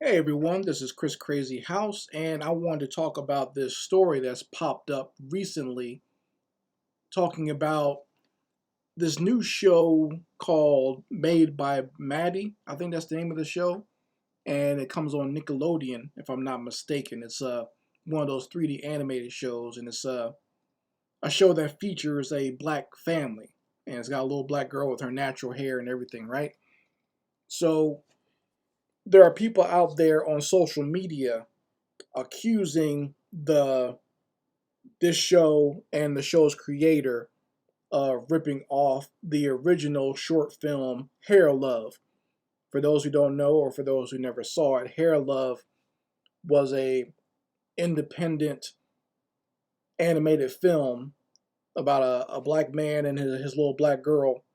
Hey everyone, this is Chris Crazy House, and I wanted to talk about this story that's popped up recently, talking about this new show called Made by Maddie. I think that's the name of the show, and it comes on Nickelodeon, if I'm not mistaken. It's one of those 3D animated shows, and it's a show that features a black family, and it's got a little black girl with her natural hair and everything, right? So there are people out there on social media accusing the this show and the show's creator of ripping off the original short film Hair Love. For those who don't know, or for those who never saw it, Hair Love was a independent animated film about a black man and his little black girl,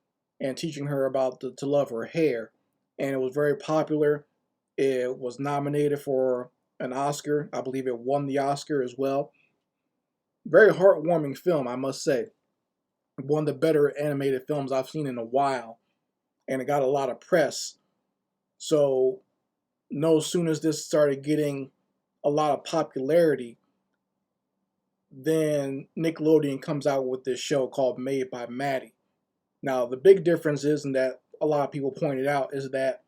and teaching her about to love her hair. And it was very popular. It was nominated for an Oscar. I believe it won the Oscar as well. Very heartwarming film, I must say. One of the better animated films I've seen in a while, and it got a lot of press. So, no sooner as this started getting a lot of popularity, then Nickelodeon comes out with this show called Made by Maddie. Now, the big difference is, and that a lot of people pointed out, is that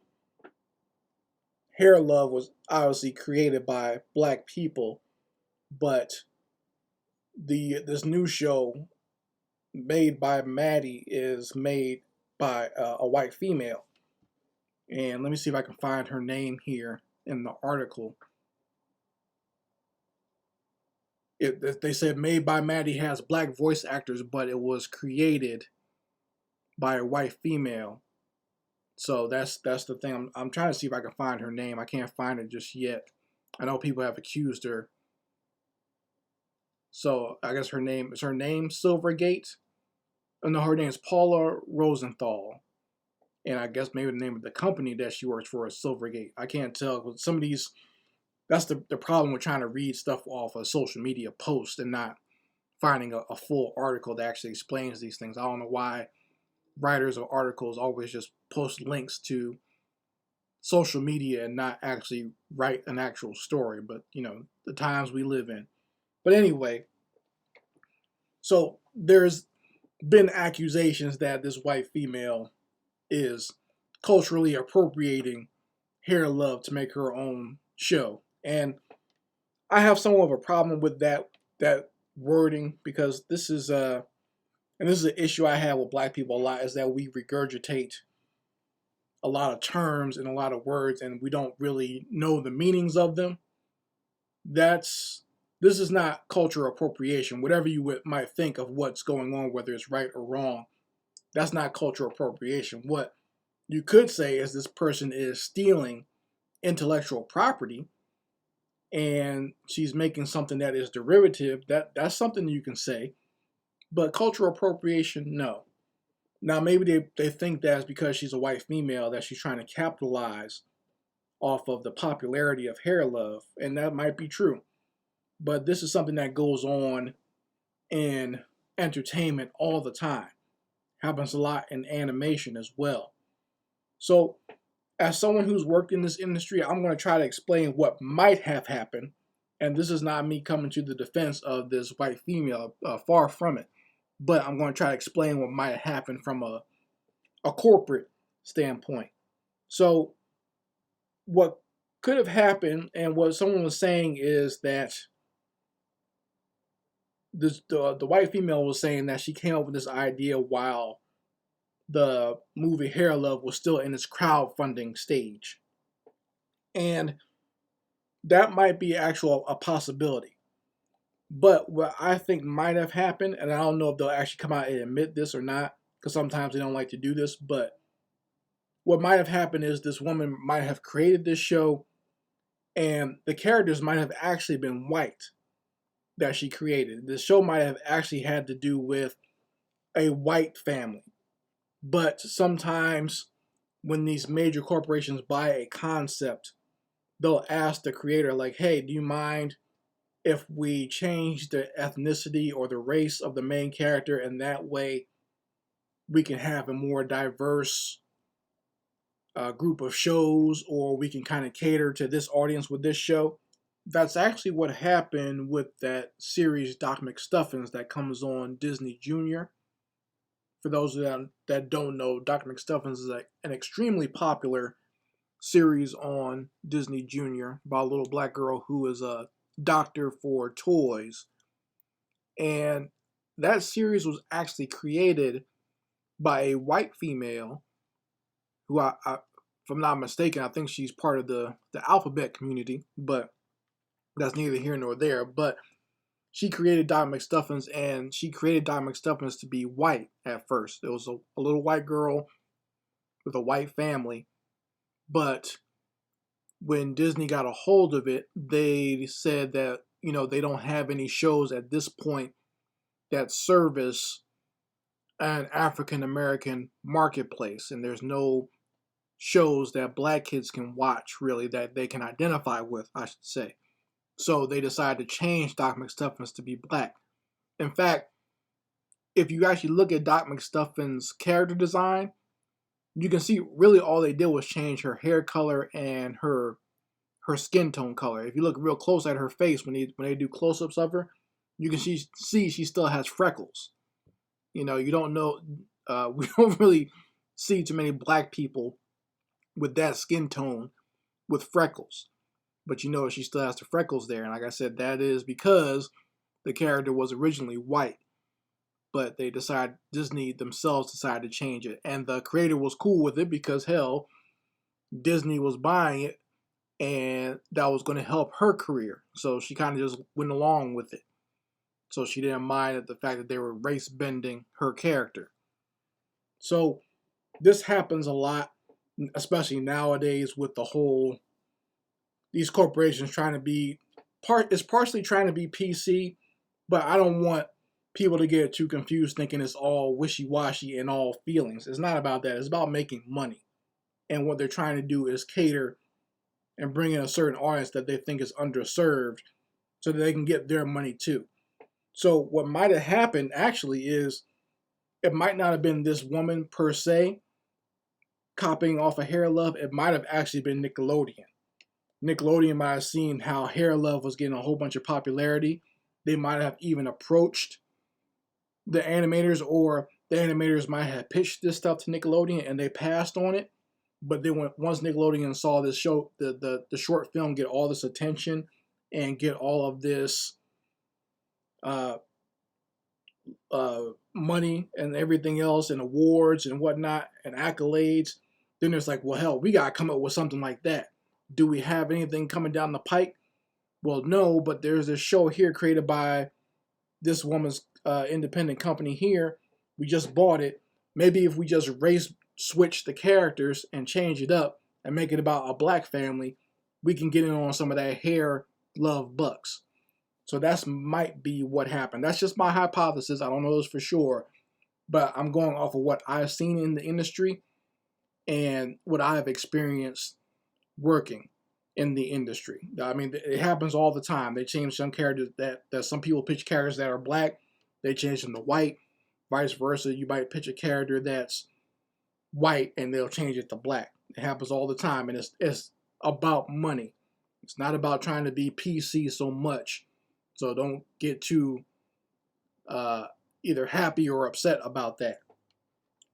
Hair Love was obviously created by black people, but this new show Made by Maddie is made by a white female. And let me see if I can find her name here in the article. They said Made by Maddie has black voice actors, but it was created by a white female. So that's the thing. I'm trying to see if I can find her name. I can't find it just yet. I know people have accused her. So I guess her name Silvergate. Oh, no, her name is Paula Rosenthal. And I guess maybe the name of the company that she works for is Silvergate. I can't tell. Some of these, that's the problem with trying to read stuff off a social media post and not finding a full article that actually explains these things. I don't know why writers of articles always just post links to social media and not actually write an actual story. But, the times we live in. But anyway, so there's been accusations that this white female is culturally appropriating Hair Love to make her own show. And I have somewhat of a problem with that wording, because this is an issue I have with black people a lot, is that we regurgitate a lot of terms and a lot of words and we don't really know the meanings of them. This is not cultural appropriation. Whatever you might think of what's going on, whether it's right or wrong, that's not cultural appropriation. What you could say is this person is stealing intellectual property and she's making something that is derivative. That's something you can say. But cultural appropriation, no. Now maybe they think that's because she's a white female that she's trying to capitalize off of the popularity of Hair Love, and that might be true. But this is something that goes on in entertainment all the time. Happens a lot in animation as well. So, as someone who's worked in this industry, I'm going to try to explain what might have happened. And this is not me coming to the defense of this white female, far from it. But I'm going to try to explain what might have happened from a corporate standpoint. So, what could have happened, and what someone was saying, is that the white female was saying that she came up with this idea while the movie Hair Love was still in its crowdfunding stage. And that might be a possibility. But what I think might have happened, and I don't know if they'll actually come out and admit this or not, because sometimes they don't like to do this, but what might have happened is this woman might have created this show, and the characters might have actually been white that she created. The show might have actually had to do with a white family. But sometimes when these major corporations buy a concept, they'll ask the creator, like, hey, do you mind if we change the ethnicity or the race of the main character, and that way we can have a more diverse group of shows, or we can kind of cater to this audience with this show. That's actually what happened with that series Doc McStuffins that comes on Disney Junior. For those that don't know, Doc McStuffins is an extremely popular series on Disney Junior about a little black girl who is a doctor for toys. And that series was actually created by a white female who if I'm not mistaken, I think she's part of the alphabet community, but that's neither here nor there. But she created Doc McStuffins, and she created Doc McStuffins to be white at first. It was a little white girl with a white family. But when Disney got a hold of it, they said that, they don't have any shows at this point that service an African American marketplace. And there's no shows that black kids can watch, really, that they can identify with, I should say. So they decided to change Doc McStuffins to be black. In fact, if you actually look at Doc McStuffins' character design, you can see really all they did was change her hair color and her skin tone color. If you look real close at her face when they do close-ups of her, you can see she still has freckles. You don't know, we don't really see too many black people with that skin tone with freckles. But she still has the freckles there. And like I said, that is because the character was originally white. But Disney themselves decided to change it. And the creator was cool with it because, hell, Disney was buying it and that was going to help her career. So she kind of just went along with it. So she didn't mind the fact that they were race bending her character. So this happens a lot, especially nowadays with these corporations trying to be it's partially trying to be PC, but I don't want people to get too confused thinking it's all wishy-washy and all feelings. It's not about that. It's about making money. And what they're trying to do is cater and bring in a certain audience that they think is underserved so that they can get their money too. So what might have happened actually is it might not have been this woman per se copying off of Hair Love. It might have actually been Nickelodeon. Nickelodeon might have seen how Hair Love was getting a whole bunch of popularity. They might have even approached the animators, or the animators might have pitched this stuff to Nickelodeon and they passed on it. But then once Nickelodeon saw this show, the short film get all this attention and get all of this money and everything else and awards and whatnot and accolades, then it's like, well, hell, we got to come up with something like that. Do we have anything coming down the pike? Well, no, but there's this show here created by this woman's independent company here. We just bought it. Maybe if we just race switch the characters and change it up and make it about a black family, we can get in on some of that Hair Love bucks. So that might be what happened. That's just my hypothesis. I don't know this for sure, but I'm going off of what I've seen in the industry and what I've experienced working in the industry. I mean, it happens all the time. They change some characters that some people pitch characters that are black. They change them to white. Vice versa. You might pitch a character that's white and they'll change it to black. It happens all the time, and it's about money. It's not about trying to be PC so much. So don't get too either happy or upset about that.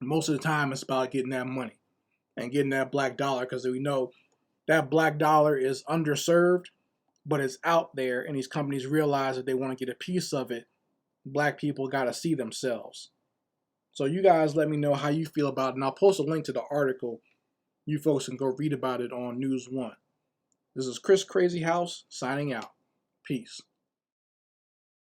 Most of the time, it's about getting that money and getting that black dollar, because we know that black dollar is underserved, but it's out there, and these companies realize that they want to get a piece of it. Black people got to see themselves. So you guys let me know how you feel about it, and I'll post a link to the article. You folks can go read about it on News One. This is Chris Crazy House signing out. Peace.